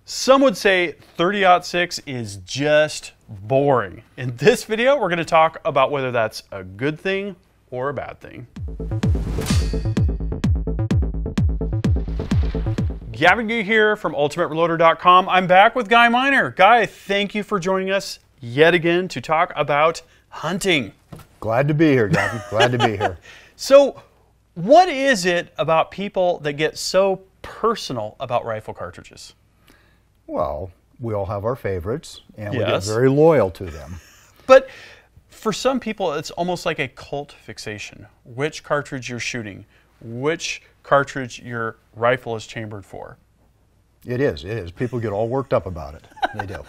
Some would say 30-06 is just boring. In this video, we're going to talk about whether that's a good thing or a bad thing. Gavin Gee here from UltimateReloader.com. I'm back with Guy Miner. Guy, thank you for joining us yet again to talk about hunting. Glad to be here, Gavin. Glad to be here. So, what is it about people that get so personal about rifle cartridges? Well, we all have our favorites, and we get Yes. very loyal to them. But for some people, it's almost like a cult fixation. Which cartridge you're shooting, which cartridge your rifle is chambered for. It is. People get all worked up about it. They do.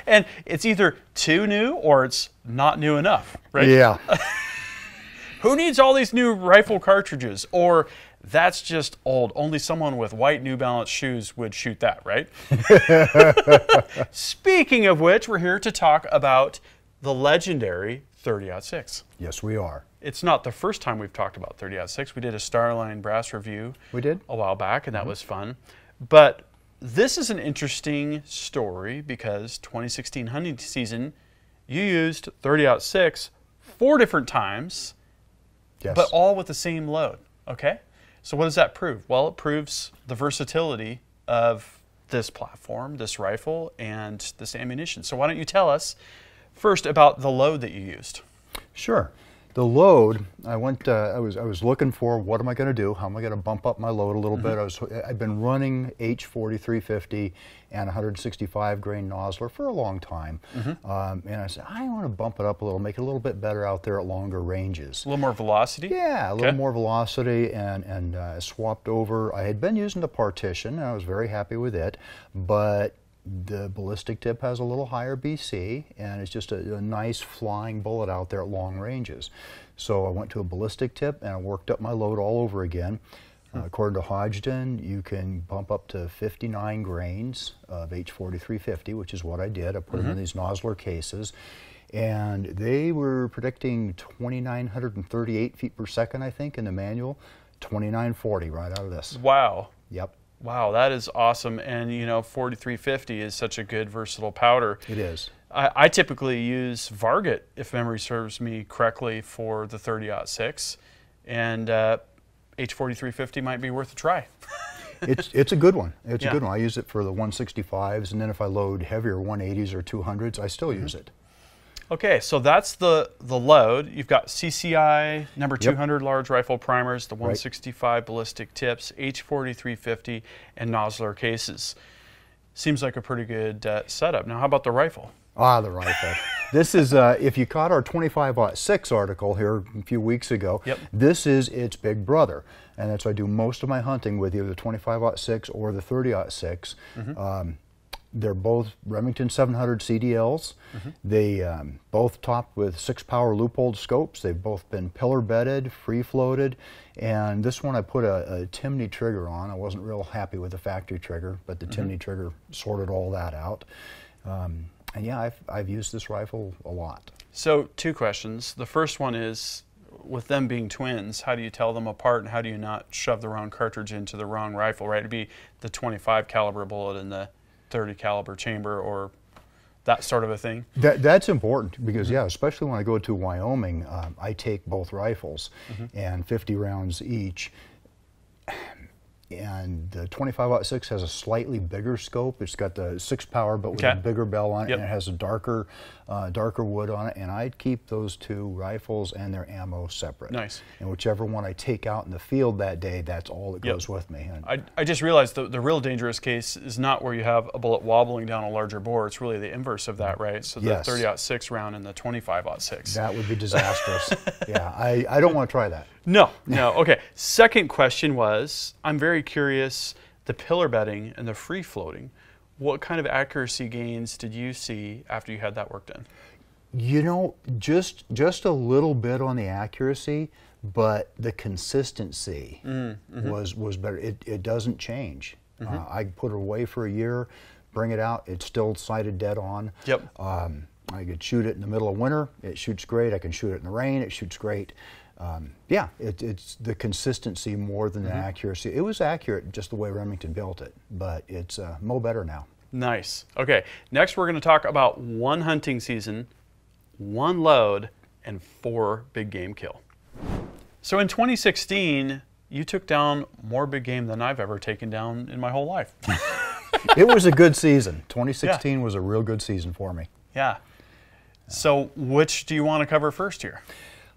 And it's either too new or it's not new enough, right? Yeah. Who needs all these new rifle cartridges? Or that's just old. Only someone with white New Balance shoes would shoot that, right? Speaking of which, we're here to talk about the legendary 30-06. Yes, we are. It's not the first time we've talked about 30-06. We did a Starline brass review. We did? A while back, and that was fun. But this is an interesting story because 2016 hunting season, you used 30-06 4 different times, Yes. but all with the same load, okay? So what does that prove? Well, it proves the versatility of this platform, this rifle, and this ammunition. So why don't you tell us first about the load that you used? Sure. The load, I was looking for what am I going to do? How am I going to bump up my load a little bit? I've been running H4350 and 165 grain Nosler for a long time, and I said I want to bump it up a little, make it a little bit better out there at longer ranges. A little more velocity? Yeah, a little more velocity, and swapped over. I had been using the partition, and I was very happy with it, but the ballistic tip has a little higher BC, and it's just a nice flying bullet out there at long ranges. So I went to a ballistic tip, and I worked up my load all over again. According to Hodgdon, you can bump up to 59 grains of H4350, which is what I did. I put them in these Nosler cases, and they were predicting 2,938 feet per second, I think, in the manual. 2,940 right out of this. Wow. Yep. Wow, that is awesome. And you know, 4350 is such a good versatile powder. It is. I typically use Varget, if memory serves me correctly, for the 30-06, and H4350 might be worth a try. It's a good one. It's a good one. I use it for the 165s, and then if I load heavier 180s or 200s, I still use it. Okay, so that's the load. You've got CCI number 200 large rifle primers, the 165 ballistic tips, H4350, and Nosler cases. Seems like a pretty good setup. Now, how about the rifle? Ah, the rifle. This is, if you caught our 25-06 article here a few weeks ago, this is its big brother. And that's why I do most of my hunting with either the 25-06 or the 30-06. They're both Remington 700 CDLs. They both topped with 6-power loophole scopes. They've both been pillar bedded, free floated, and this one I put a Timney trigger on. I wasn't real happy with the factory trigger, but the Timney trigger sorted all that out. And yeah, I've used this rifle a lot. So 2 questions. The first one is, with them being twins, how do you tell them apart, and how do you not shove the wrong cartridge into the wrong rifle, right? It'd be the 25 caliber bullet in the 30 caliber chamber, or that sort of a thing? That's important because, yeah, especially when I go to Wyoming, I take both rifles and 50 rounds each. And the 25-06 has a slightly bigger scope. It's got the 6-power, but with a bigger bell on it, and it has a darker wood on it. And I'd keep those 2 rifles and their ammo separate. Nice. And whichever one I take out in the field that day, that's all that goes with me. And I just realized the real dangerous case is not where you have a bullet wobbling down a larger bore. It's really the inverse of that, right? So the 30-06 round and the 25-06. That would be disastrous. Yeah, I don't want to try that. No. Okay. Second question was, I'm very curious, the pillar bedding and the free floating, what kind of accuracy gains did you see after you had that work done? You know, just a little bit on the accuracy, but the consistency was better. It doesn't change. I put it away for a year, bring it out, it's still sighted dead on. I could shoot it in the middle of winter, it shoots great. I can shoot it in the rain, it shoots great. Yeah, it's the consistency more than the accuracy. It was accurate just the way Remington built it, but it's mo better now. Nice. Okay, next we're going to talk about one hunting season, one load, and 4 big game kill. So in 2016, you took down more big game than I've ever taken down in my whole life. It was a good season. 2016 was a real good season for me. Yeah. So which do you want to cover first here?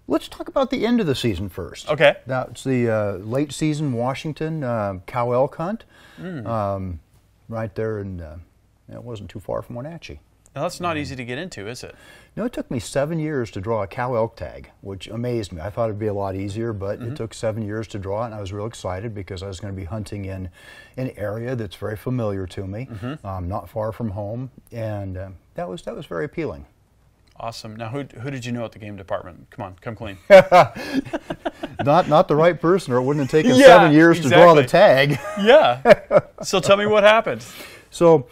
Let's talk about the end of the season first. Okay. That's the late season Washington cow elk hunt, right there in, it wasn't too far from Wenatchee. Now that's not easy to get into, is it? No, it took me 7 years to draw a cow elk tag, which amazed me. I thought it'd be a lot easier, but it took 7 years to draw it, and I was real excited because I was going to be hunting in an area that's very familiar to me, not far from home, and that was very appealing. Awesome. Now, who did you know at the game department? Come on, come clean. Not the right person, or it wouldn't have taken 7 years to draw the tag. Yeah. So tell me what happened. So,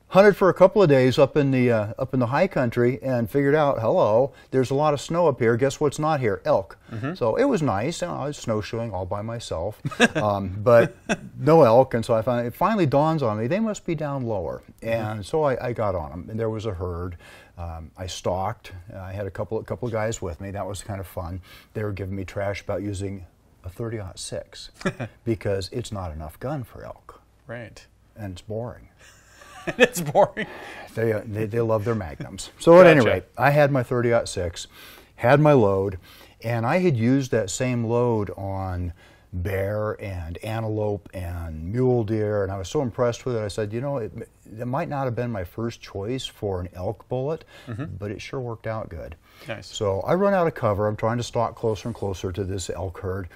hunted for a couple of days up in the high country and figured out, hello, there's a lot of snow up here. Guess what's not here? Elk. So it was nice. You know, I was snowshoeing all by myself, but no elk. And so it finally dawns on me, they must be down lower. And so I got on them, and there was a herd. I stalked. I had a couple of guys with me. That was kind of fun. They were giving me trash about using a 30-06 because it's not enough gun for elk. Right. And it's boring. It's boring. They love their magnums. So at any rate, I had my 30-06, had my load, and I had used that same load on bear and antelope and mule deer, and I was so impressed with it. I said, you know, it might not have been my first choice for an elk bullet, but it sure worked out good. Nice. So I run out of cover. I'm trying to stalk closer and closer to this elk herd.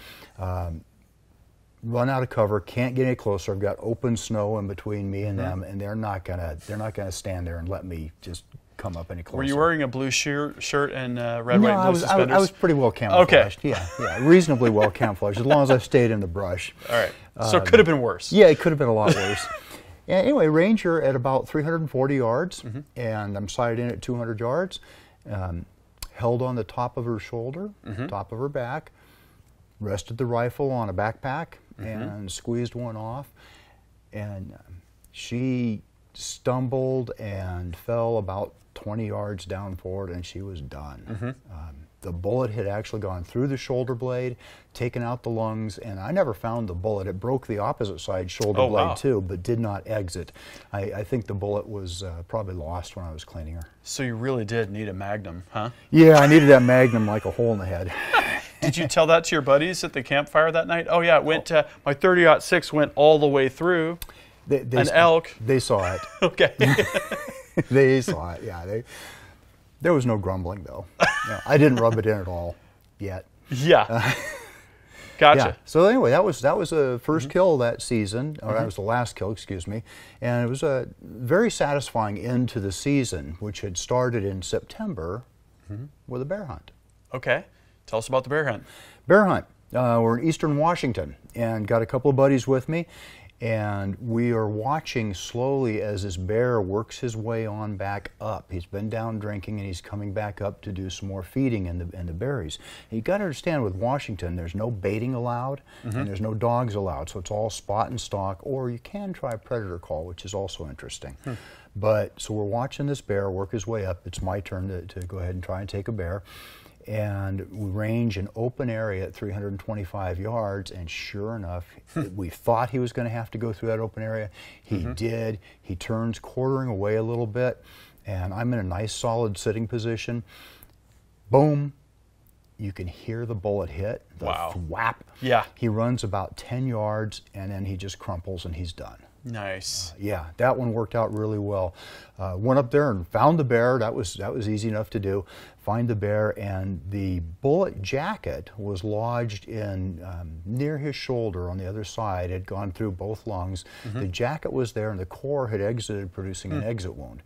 Run out of cover, can't get any closer. I've got open snow in between me and them, and they're not gonna stand there and let me just come up any closer. Were you wearing a blue shirt and red, white, and blue suspenders? I was pretty well camouflaged. Okay. Yeah, reasonably well camouflaged, as long as I stayed in the brush. All right. So it could have been worse. Yeah, it could have been a lot worse. And anyway, Ranger at about 340 yards, and I'm sighted in at 200 yards. Held on the top of her shoulder, top of her back, rested the rifle on a backpack, and squeezed one off, and she stumbled and fell about 20 yards down forward, and she was done. The bullet had actually gone through the shoulder blade, taken out the lungs, and I never found the bullet. It broke the opposite side shoulder blade too, but did not exit. I think the bullet was probably lost when I was cleaning her. So you really did need a magnum, huh? Yeah, I needed that magnum like a hole in the head. Did you tell that to your buddies at the campfire that night? Oh yeah, it went. My 30-06 went all the way through an elk. They saw it. Okay. They saw it. Yeah. There was no grumbling though. No, I didn't rub it in at all yet. Yeah. Gotcha. Yeah. So anyway, that was the first kill that season, or that was the last kill, excuse me, and it was a very satisfying end to the season, which had started in September with a bear hunt. Okay. Tell us about the bear hunt. Bear hunt. We're in eastern Washington and got a couple of buddies with me, and we are watching slowly as this bear works his way on back up. He's been down drinking and he's coming back up to do some more feeding in the berries. And you got to understand, with Washington, there's no baiting allowed and there's no dogs allowed, so it's all spot and stalk, or you can try predator call, which is also interesting. But so we're watching this bear work his way up. It's my turn to go ahead and try and take a bear. And we range an open area at 325 yards, and sure enough, we thought he was going to have to go through that open area. He did. He turns quartering away a little bit, and I'm in a nice solid sitting position. Boom. You can hear the bullet hit, the thwap. Yeah. He runs about 10 yards, and then he just crumples, and he's done. Nice. Yeah, that one worked out really well. Went up there and found the bear. That was easy enough to do. Find the bear, and the bullet jacket was lodged in near his shoulder on the other side. It had gone through both lungs. The jacket was there, and the core had exited, producing an exit wound.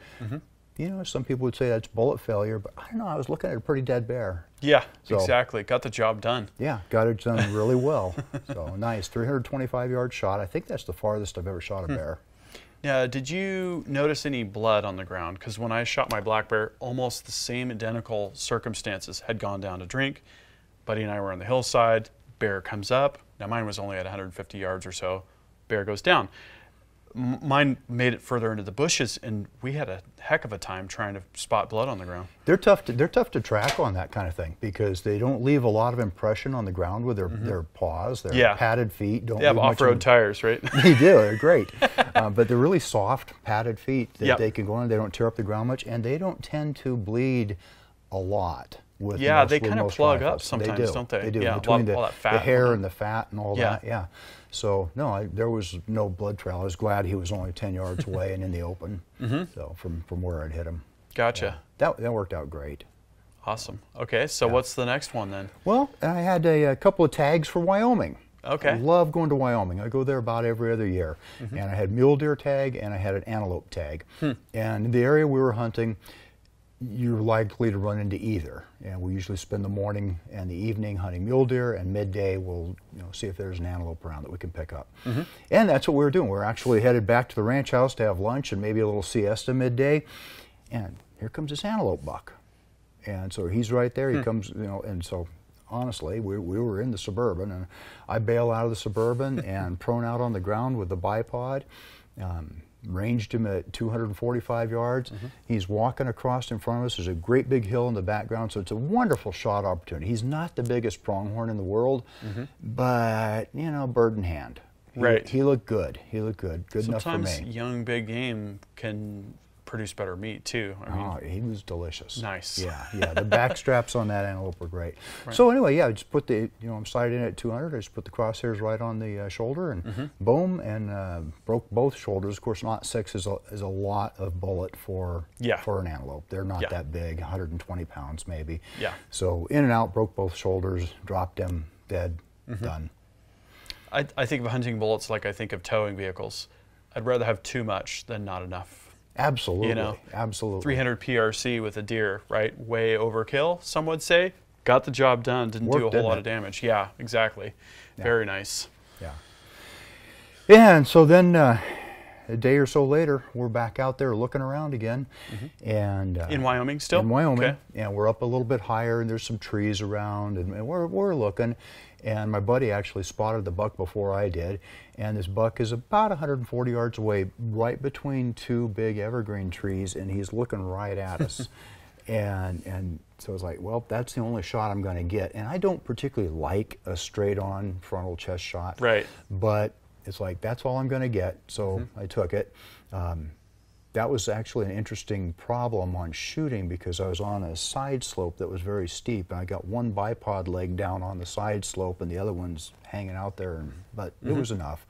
You know, some people would say that's bullet failure, but I don't know. I was looking at a pretty dead bear. Yeah, so, exactly. Got the job done. Yeah, got it done really well. So nice, 325-yard shot. I think that's the farthest I've ever shot a bear. Yeah, did you notice any blood on the ground? Because when I shot my black bear, almost the same identical circumstances. Had gone down to drink. Buddy and I were on the hillside. Bear comes up. Now mine was only at 150 yards or so. Bear goes down. Mine made it further into the bushes, and we had a heck of a time trying to spot blood on the ground. They're tough to track on that kind of thing because they don't leave a lot of impression on the ground with their paws, their padded feet. They have off-road tires, right? They do. They're great, but they're really soft, padded feet that they can go on. They don't tear up the ground much, and they don't tend to bleed a lot. They kind of plug up sometimes, don't they? They do. Yeah, between all that fat the hair and the fat and all that. Yeah. So no, there was no blood trail. I was glad he was only 10 yards away and in the open. So from where I'd hit him. Gotcha. Yeah, that worked out great. Awesome. Okay, so what's the next one then? Well, I had a couple of tags for Wyoming. Okay. I love going to Wyoming. I go there about every other year. And I had mule deer tag and I had an antelope tag. And in the area we were hunting, you're likely to run into either. And we usually spend the morning and the evening hunting mule deer, and midday we'll see if there's an antelope around that we can pick up. And that's what we were doing. We're actually headed back to the ranch house to have lunch and maybe a little siesta midday. And here comes this antelope buck. And so he's right there. He comes, and so honestly, we were in the Suburban, and I bail out of the Suburban and prone out on the ground with the bipod. Ranged him at 245 yards. He's walking across in front of us. There's a great big hill in the background, so it's a wonderful shot opportunity. He's not the biggest pronghorn in the world, but, bird in hand. He looked good. He looked good. Good enough for me. Sometimes young big game can produce better meat too. I mean, he was delicious. Nice. Yeah. The back straps on that antelope were great. So anyway, I just put the, I'm sighted in at 200. I just put the crosshairs right on the shoulder and boom, and broke both shoulders. Of course, 0.6 is a lot of bullet for an antelope. They're not that big, 120 pounds maybe. So in and out, broke both shoulders, dropped him, dead, done. I think of hunting bullets like I think of towing vehicles. I'd rather have too much than not enough. Absolutely, absolutely. 300 PRC with a deer, right? Way overkill, some would say. Got the job done, didn't do a whole lot of damage. Yeah, exactly. Very nice. Yeah, and so then a day or so later, we're back out there looking around again. And in Wyoming still? In Wyoming, and we're up a little bit higher, and there's some trees around, and we're looking. And my buddy actually spotted the buck before I did, and this buck is about 140 yards away, right between two big evergreen trees, and he's looking right at us. and so I was like, well, that's the only shot I'm going to get. And I don't particularly like a straight-on frontal chest shot, but it's like, that's all I'm going to get, so I took it. That was actually an interesting problem on shooting because I was on a side slope that was very steep, and I got one bipod leg down on the side slope and the other one's hanging out there, but it was enough.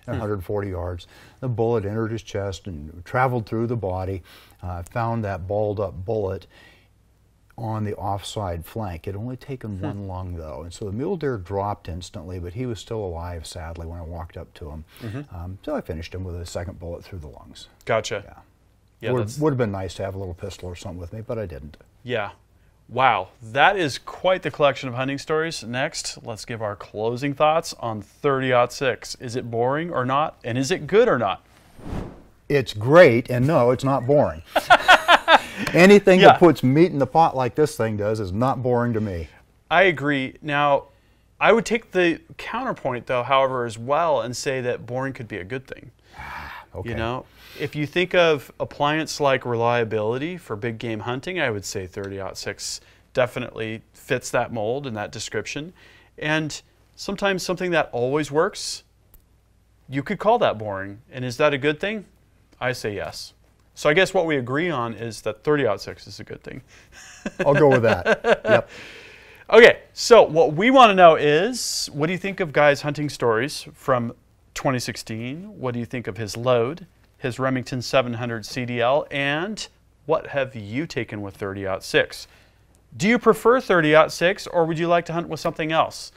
140 yards. The bullet entered his chest and traveled through the body. Found that balled up bullet on the offside flank. It had only taken one lung though, and so the mule deer dropped instantly, but he was still alive sadly when I walked up to him. So I finished him with a second bullet through the lungs. Gotcha. Yeah, would have been nice to have a little pistol or something with me, but I didn't. Yeah. Wow, that is quite the collection of hunting stories. Next, let's give our closing thoughts on 30-06. Is it boring or not? And is it good or not? It's great, and no, it's not boring. Anything that puts meat in the pot like this thing does is not boring to me. I agree. Now, I would take the counterpoint, though, however, as well, and say that boring could be a good thing. Okay. If you think of appliance-like reliability for big game hunting, I would say 30-06 definitely fits that mold and that description. And sometimes something that always works, you could call that boring. And is that a good thing? I say yes. So I guess what we agree on is that 30-06 is a good thing. I'll go with that. Yep. Okay, so what we want to know is, what do you think of Guy's hunting stories from 2016? What do you think of his load, his Remington 700 CDL, and what have you taken with 30-06? Do you prefer 30-06, or would you like to hunt with something else?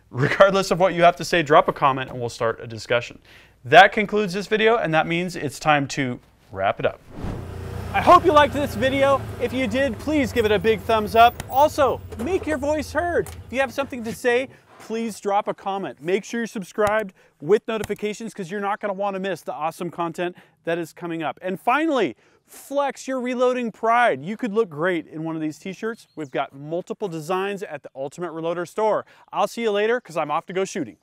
Regardless of what you have to say, drop a comment and we'll start a discussion. That concludes this video, and that means it's time to wrap it up. I hope you liked this video. If you did, please give it a big thumbs up. Also, make your voice heard. If you have something to say, please drop a comment. Make sure you're subscribed with notifications because you're not going to want to miss the awesome content that is coming up. And finally, flex your reloading pride. You could look great in one of these t-shirts. We've got multiple designs at the Ultimate Reloader store. I'll see you later because I'm off to go shooting.